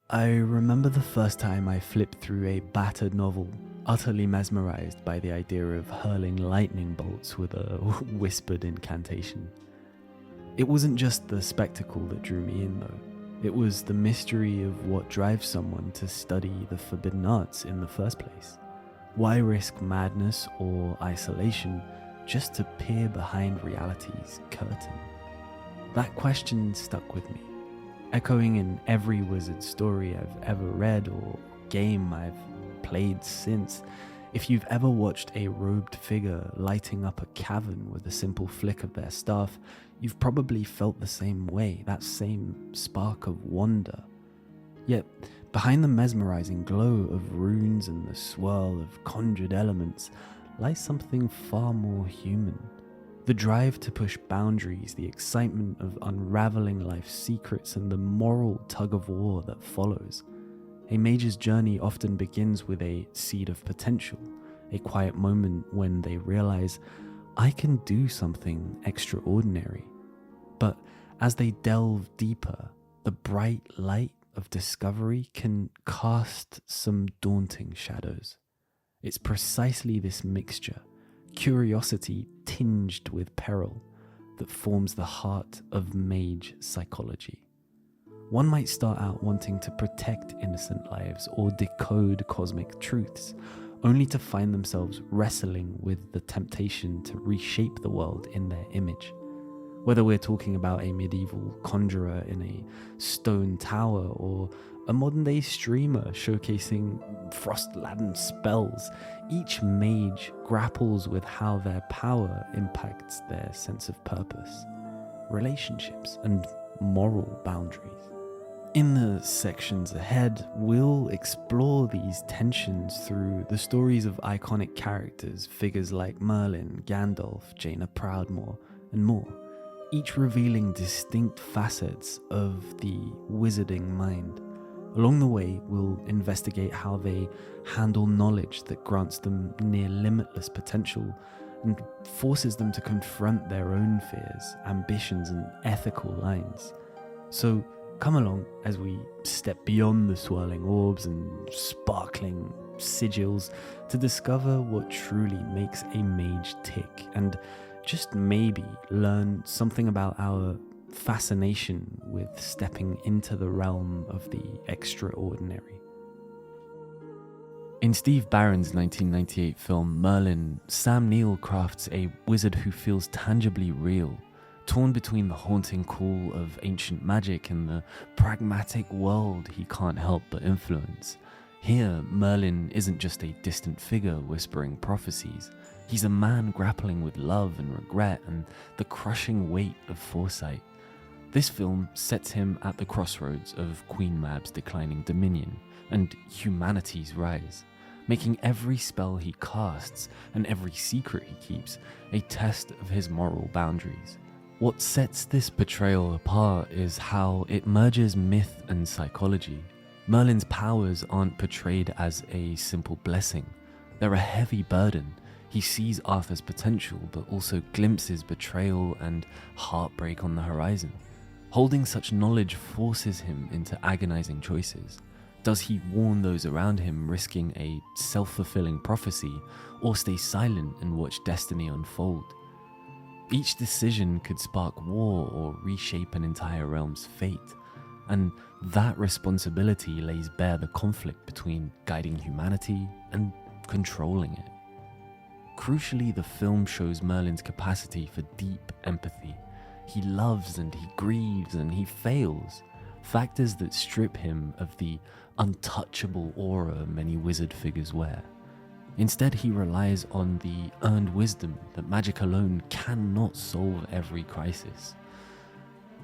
I remember the first time I flipped through a battered novel, utterly mesmerized by the idea of hurling lightning bolts with a whispered incantation. It wasn't just the spectacle that drew me in, though. It was the mystery of what drives someone to study the forbidden arts in the first place. Why risk madness or isolation just to peer behind reality's curtain? That question stuck with me, echoing in every wizard story I've ever read or game I've played since. If you've ever watched a robed figure lighting up a cavern with a simple flick of their staff, you've probably felt the same way, that same spark of wonder. Yet, behind the mesmerizing glow of runes and the swirl of conjured elements lies something far more human. The drive to push boundaries, the excitement of unraveling life's secrets, and the moral tug-of-war that follows. A mage's journey often begins with a seed of potential, a quiet moment when they realize, I can do something extraordinary. But as they delve deeper, the bright light of discovery can cast some daunting shadows. It's precisely this mixture, curiosity tinged with peril, that forms the heart of mage psychology. One might start out wanting to protect innocent lives or decode cosmic truths, only to find themselves wrestling with the temptation to reshape the world in their image. Whether we're talking about a medieval conjurer in a stone tower or a modern-day streamer showcasing frost-laden spells, each mage grapples with how their power impacts their sense of purpose, relationships, and moral boundaries. In the sections ahead, we'll explore these tensions through the stories of iconic characters, figures like Merlin, Gandalf, Jaina Proudmoore, and more, each revealing distinct facets of the wizarding mind. Along the way, we'll investigate how they handle knowledge that grants them near limitless potential and forces them to confront their own fears, ambitions, and ethical lines. So come along as we step beyond the swirling orbs and sparkling sigils to discover what truly makes a mage tick, and just maybe learn something about our fascination with stepping into the realm of the extraordinary. In Steve Barron's 1998 film Merlin, Sam Neill crafts a wizard who feels tangibly real, torn between the haunting call of ancient magic and the pragmatic world he can't help but influence. Here, Merlin isn't just a distant figure whispering prophecies. He's a man grappling with love and regret and the crushing weight of foresight. This film sets him at the crossroads of Queen Mab's declining dominion and humanity's rise, making every spell he casts and every secret he keeps a test of his moral boundaries. What sets this portrayal apart is how it merges myth and psychology. Merlin's powers aren't portrayed as a simple blessing. They're a heavy burden. He sees Arthur's potential, but also glimpses betrayal and heartbreak on the horizon. Holding such knowledge forces him into agonizing choices. Does he warn those around him, risking a self-fulfilling prophecy, or stay silent and watch destiny unfold? Each decision could spark war or reshape an entire realm's fate, and that responsibility lays bare the conflict between guiding humanity and controlling it. Crucially, the film shows Merlin's capacity for deep empathy. He loves and he grieves and he fails, factors that strip him of the untouchable aura many wizard figures wear. Instead, he relies on the earned wisdom that magic alone cannot solve every crisis.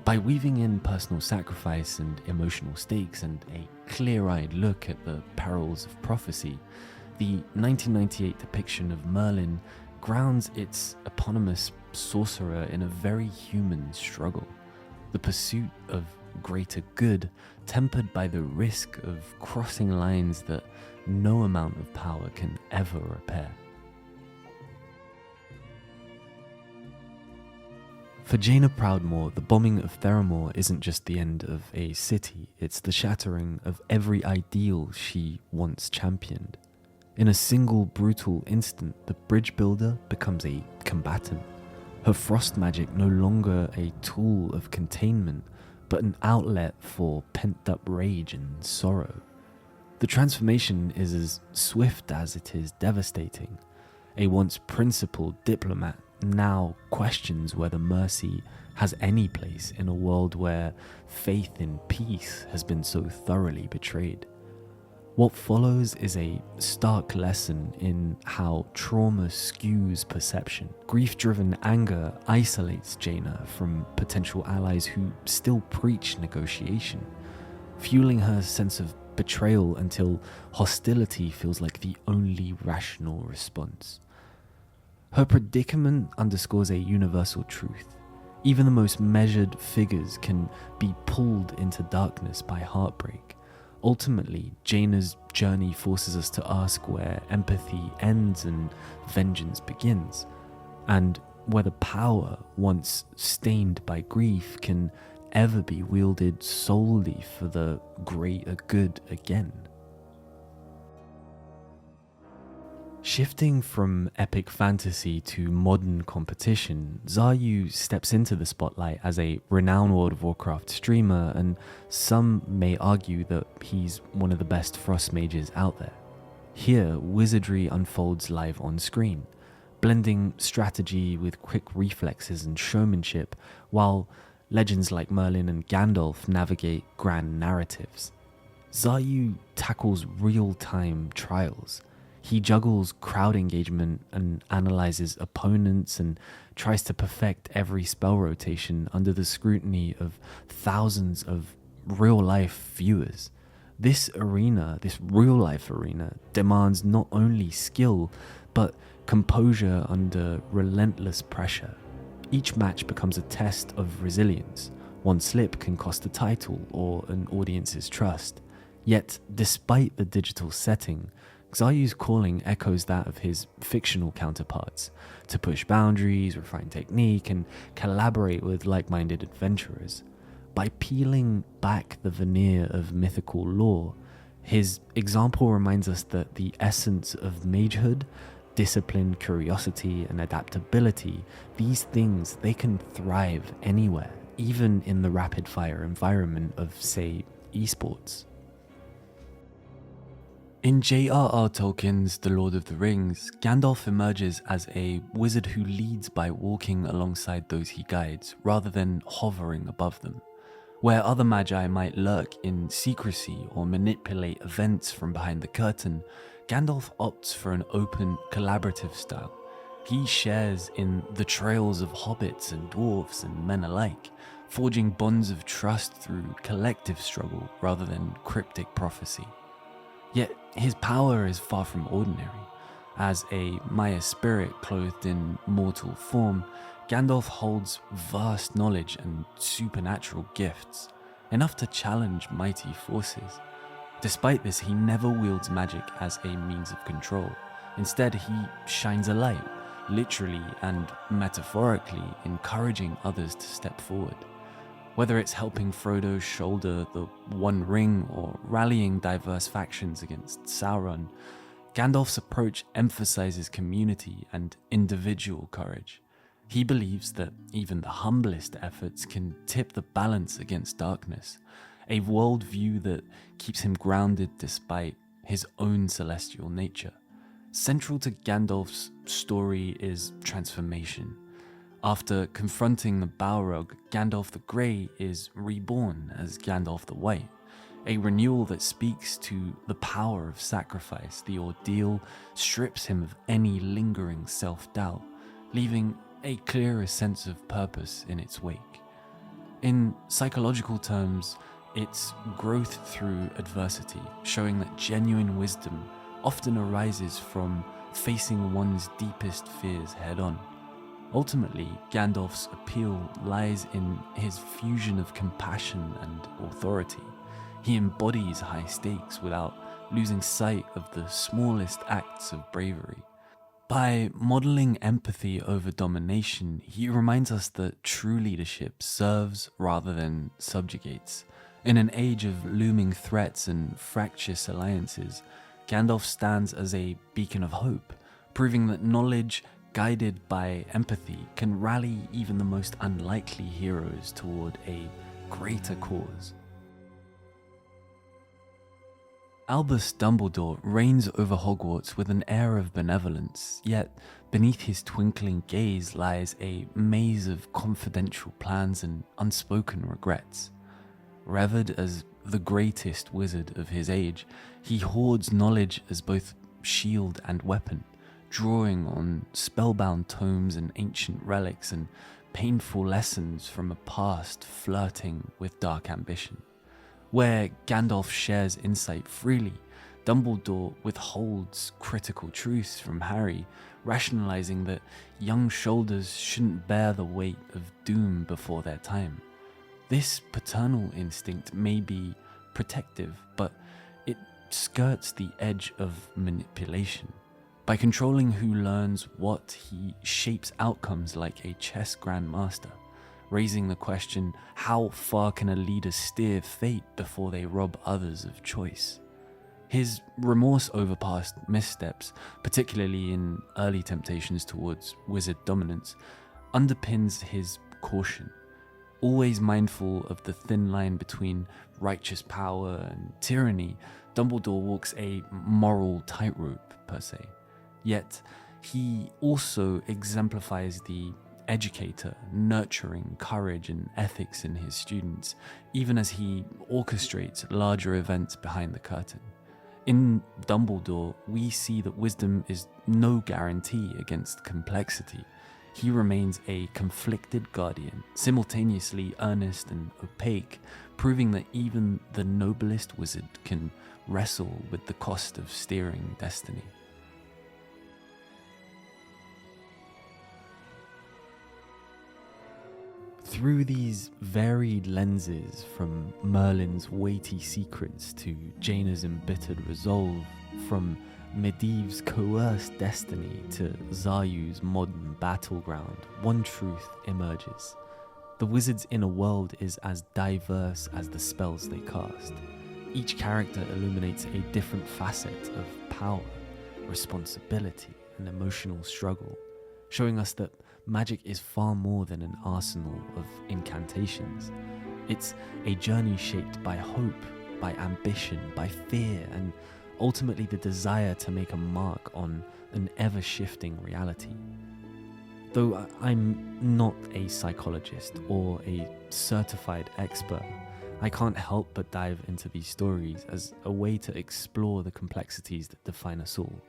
By weaving in personal sacrifice and emotional stakes and a clear-eyed look at the perils of prophecy, the 1998 depiction of Merlin grounds its eponymous sorcerer in a very human struggle, the pursuit of greater good tempered by the risk of crossing lines that no amount of power can ever repair. For Jaina Proudmoore, the bombing of Theramore isn't just the end of a city, it's the shattering of every ideal she once championed. In a single brutal instant, the bridge builder becomes a combatant. Her frost magic no longer a tool of containment, but an outlet for pent-up rage and sorrow. The transformation is as swift as it is devastating. A once principled diplomat now questions whether mercy has any place in a world where faith in peace has been so thoroughly betrayed. What follows is a stark lesson in how trauma skews perception. Grief-driven anger isolates Jaina from potential allies who still preach negotiation, fueling her sense of betrayal until hostility feels like the only rational response. Her predicament underscores a universal truth. Even the most measured figures can be pulled into darkness by heartbreak. Ultimately, Jaina's journey forces us to ask where empathy ends and vengeance begins, and whether power, once stained by grief, can ever be wielded solely for the greater good again. Shifting from epic fantasy to modern competition, Xaryu steps into the spotlight as a renowned World of Warcraft streamer, and some may argue that he's one of the best frost mages out there. Here, wizardry unfolds live on screen, blending strategy with quick reflexes and showmanship, while legends like Merlin and Gandalf navigate grand narratives. Xaryu tackles real-time trials. He juggles crowd engagement and analyzes opponents and tries to perfect every spell rotation under the scrutiny of thousands of real-life viewers. This real-life arena, demands not only skill, but composure under relentless pressure. Each match becomes a test of resilience. One slip can cost a title or an audience's trust. Yet, despite the digital setting, Xaryu's calling echoes that of his fictional counterparts, to push boundaries, refine technique, and collaborate with like-minded adventurers. By peeling back the veneer of mythical lore, his example reminds us that the essence of magehood, discipline, curiosity, and adaptability, these things, they can thrive anywhere, even in the rapid-fire environment of, say, esports. In J.R.R. Tolkien's The Lord of the Rings, Gandalf emerges as a wizard who leads by walking alongside those he guides, rather than hovering above them. Where other magi might lurk in secrecy or manipulate events from behind the curtain, Gandalf opts for an open, collaborative style. He shares in the trails of hobbits and dwarves and men alike, forging bonds of trust through collective struggle rather than cryptic prophecy. Yet his power is far from ordinary. As a Maya spirit clothed in mortal form, Gandalf holds vast knowledge and supernatural gifts, enough to challenge mighty forces. Despite this, he never wields magic as a means of control. Instead, he shines a light, literally and metaphorically encouraging others to step forward. Whether it's helping Frodo shoulder the One Ring or rallying diverse factions against Sauron, Gandalf's approach emphasizes community and individual courage. He believes that even the humblest efforts can tip the balance against darkness, a worldview that keeps him grounded despite his own celestial nature. Central to Gandalf's story is transformation. After confronting the Balrog, Gandalf the Grey is reborn as Gandalf the White, a renewal that speaks to the power of sacrifice. The ordeal strips him of any lingering self-doubt, leaving a clearer sense of purpose in its wake. In psychological terms, it's growth through adversity, showing that genuine wisdom often arises from facing one's deepest fears head-on. Ultimately, Gandalf's appeal lies in his fusion of compassion and authority. He embodies high stakes without losing sight of the smallest acts of bravery. By modeling empathy over domination, he reminds us that true leadership serves rather than subjugates. In an age of looming threats and fractious alliances, Gandalf stands as a beacon of hope, proving that knowledge guided by empathy can rally even the most unlikely heroes toward a greater cause. Albus Dumbledore reigns over Hogwarts with an air of benevolence, yet beneath his twinkling gaze lies a maze of confidential plans and unspoken regrets. Revered as the greatest wizard of his age, he hoards knowledge as both shield and weapon, drawing on spellbound tomes and ancient relics and painful lessons from a past flirting with dark ambition. Where Gandalf shares insight freely, Dumbledore withholds critical truths from Harry, rationalizing that young shoulders shouldn't bear the weight of doom before their time. This paternal instinct may be protective, but it skirts the edge of manipulation. By controlling who learns what, he shapes outcomes like a chess grandmaster, raising the question, how far can a leader steer fate before they rob others of choice? His remorse over past missteps, particularly in early temptations towards wizard dominance, underpins his caution. Always mindful of the thin line between righteous power and tyranny, Dumbledore walks a moral tightrope, per se. Yet, he also exemplifies the educator, nurturing courage and ethics in his students, even as he orchestrates larger events behind the curtain. In Dumbledore, we see that wisdom is no guarantee against complexity. He remains a conflicted guardian, simultaneously earnest and opaque, proving that even the noblest wizard can wrestle with the cost of steering destiny. Through these varied lenses, from Merlin's weighty secrets to Jaina's embittered resolve, from Medivh's coerced destiny to Xaryu's modern battleground, one truth emerges. The wizard's inner world is as diverse as the spells they cast. Each character illuminates a different facet of power, responsibility, and emotional struggle, showing us that magic is far more than an arsenal of incantations. It's a journey shaped by hope, by ambition, by fear, and ultimately the desire to make a mark on an ever-shifting reality. Though I'm not a psychologist or a certified expert, I can't help but dive into these stories as a way to explore the complexities that define us all.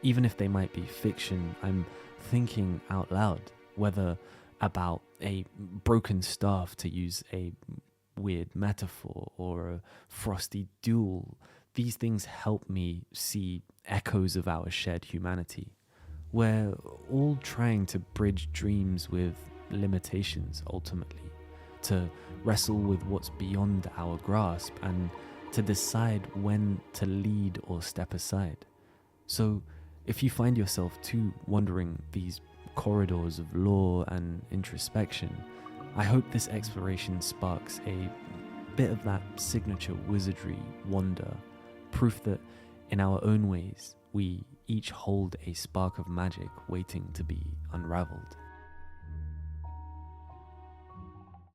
Even if they might be fiction, I'm thinking out loud, whether about a broken staff, to use a weird metaphor, or a frosty duel. These things help me see echoes of our shared humanity. We're all trying to bridge dreams with limitations, ultimately, to wrestle with what's beyond our grasp and to decide when to lead or step aside. So if you find yourself too wandering these corridors of lore and introspection, I hope this exploration sparks a bit of that signature wizardry wonder, proof that in our own ways we each hold a spark of magic waiting to be unraveled.